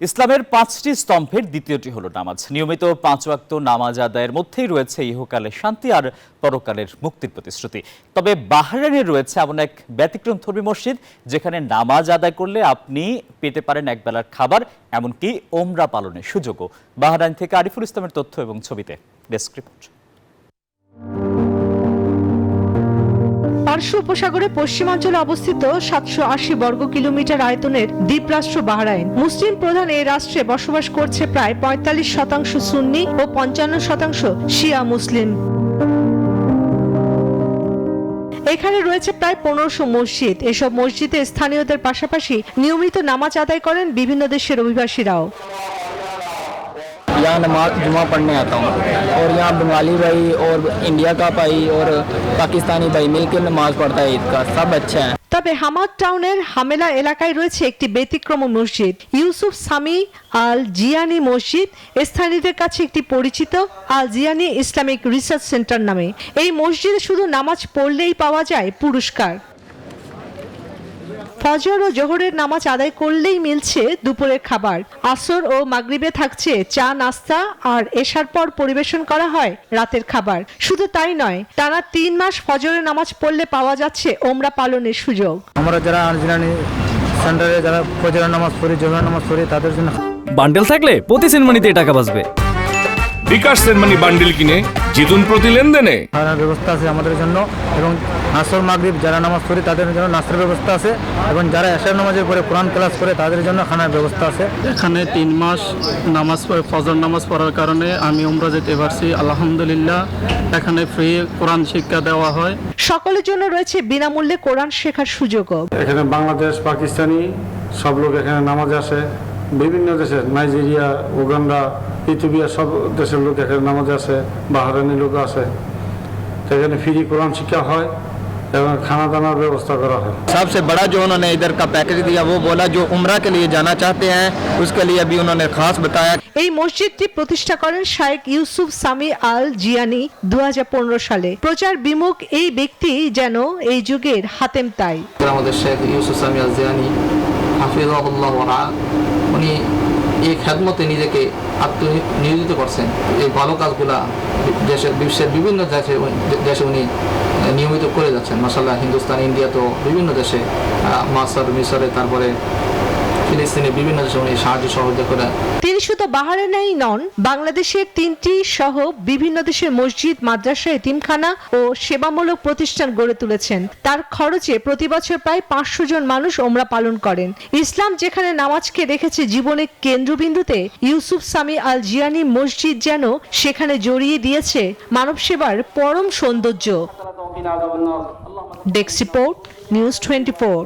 ইসলামের পাঁচটি স্তম্ভের দ্বিতীয়টি হলো নামাজ। নিয়মিত পাঁচ ওয়াক্ত নামাজ আদায়ের মধ্যেই রয়েছে ইহকালের শান্তি আর পরকালের মুক্তির প্রতিশ্রুতি। তবে বাহরাইনে রয়েছে এমন এক ব্যতিক্রমধর্মী মসজিদ যেখানে নামাজ আদায় করলে আপনি পেতে পারেন একবেলার খাবার, এমনকি ওমরা পালনের সুযোগও। বাহরাইন থেকে আরিফুল ইসলামের তথ্য এবং ছবিতে ডেস্ক রিপোর্ট। পারস্য উপসাগরে পশ্চিমাঞ্চলে অবস্থিত 780 বর্গ কিলোমিটার আয়তনের দ্বীপরাষ্ট্র বাহরাইন। মুসলিম প্রধান এই রাষ্ট্রে বসবাস করছে প্রায় 45% সুন্নি ও 55% শিয়া মুসলিম। এখানে রয়েছে প্রায় 1500 মসজিদ। এসব মসজিদে স্থানীয়দের পাশাপাশি নিয়মিত নামাজ আদায় করেন বিভিন্ন দেশের অভিবাসীরাও। यहाँ नमाज जुमा पढ़ने आता हूँ और यहाँ बंगाली भाई और इंडिया का भाई और पाकिस्तानी भाई मिलकर नमाज पढ़ता है ईद का, सब अच्छा है। তবে হামাদ টাউনের হামেলা এলাকায় রয়েছে একটি ব্যতিক্রম মসজিদ, ইউসুফ সামি আল জিয়ানি মসজিদ। স্থানীয়দের কাছে একটি পরিচিত আল জিয়ানি ইসলামিক রিসার্চ সেন্টার নামে। এই মসজিদে শুধু নামাজ পড়লেই পাওয়া যায় পুরস্কার। ফজর ও জোহরের নামাজ আদায় করলেই মিলছে দুপুরের খাবার। আসর ও মাগরিবে থাকছে চা নাস্তা, আর এশার পর পরিবেশন করা হয় রাতের খাবার। শুধু তাই নয়, টানা 3 মাস ফজরের নামাজ পড়লে পাওয়া যাচ্ছে ওমরা পালনের সুযোগ। আমরা যারা আরজিনানি সেন্টারে যারা ফজরের নামাজ পড়ি, জোহরের নামাজ পড়ি, তাদের জন্য বান্ডেল থাকলে প্রতি সেনমানিতে টাকা বাঁচবে। বিকাশ সেনমানি বান্ডেল কিনে জিতুন প্রতি লেনদেনে। খাওয়ার ব্যবস্থা আছে আমাদের জন্য, এবং আসর মাগরিব যারা নামাজ পড়ি তাদের জন্য নাস্তার ব্যবস্থা আছে, এবং যারা এশার নামাজের পরে কোরআন ক্লাস করে তাদের জন্য খানার ব্যবস্থা আছে। এখানে 3 মাস নামাজ ফজর নামাজ পড়ার কারণে আমি উমরা যেতে পারছি, আলহামদুলিল্লাহ। এখানে ফ্রি কোরআন শিক্ষা দেওয়া হয়। সকলের জন্য রয়েছে বিনামূল্যে কোরআন শেখার সুযোগও। এখানে বাংলাদেশ, পাকিস্তানি সব লোক এখানে নামাজে আসে। বিভিন্ন দেশের, নাইজেরিয়া, উগান্ডা, ইথিওপিয়া সব দেশের লোক এখানে নামাজে আসে। বাহরাইনি লোক আসে। এখানে ফ্রি কোরআন শিক্ষা হয় এবং খানা দানার ব্যবস্থা করা হয়। सबसे बड़ा जो उन्होंने इधर का पैकेज दिया वो बोला जो उम्रा के लिए जाना चाहते हैं उसके लिए भी उन्होंने खास बताया। এই মসজিদটি প্রতিষ্ঠা করেন শাইখ ইউসুফ সামি আল জিয়ানি 2015 সালে। প্রচার বিমুখ এই ব্যক্তি যেন এই যুগের হাতেম তাই। আমাদের শেখ ইউসুফ সামি আল জিয়ানি হাফিজাহুল্লাহ ওয়া রাআ, উনি এই খেদমতে নিজেকে আত্মনিয়োজিত করছেন। এই ভালো কাজগুলা বিশ্বের বিভিন্ন দেশে উনি নিয়মিত করে যাচ্ছেন। মাশাআল্লাহ, হিন্দুস্তান, ইন্ডিয়া তো বিভিন্ন দেশে, মাসার, মিশরে, তারপরে ফিলিস্তিনে বিভিন্ন দেশে উনি সাহায্য সহযোগিতা করে। তিনি শুধু বাহরাইনেই নন, বাংলাদেশের 3টি সহ বিভিন্ন দেশের মসজিদ, মাদ্রাসা, এতিমখানা ও সেবামূলক প্রতিষ্ঠান গড়ে তুলেছেন। তার খরচে প্রতি বছর প্রায় 500 জন মানুষ ওমরা পালন করেন। ইসলাম যেখানে নামাজকে রেখেছে জীবনের কেন্দ্রবিন্দুতে, ইউসুফ সামি আল জিয়ানি মসজিদ যেন সেখানে জড়িয়ে দিয়েছে মানব সেবার পরম সৌন্দর্য। Desk report, news 24।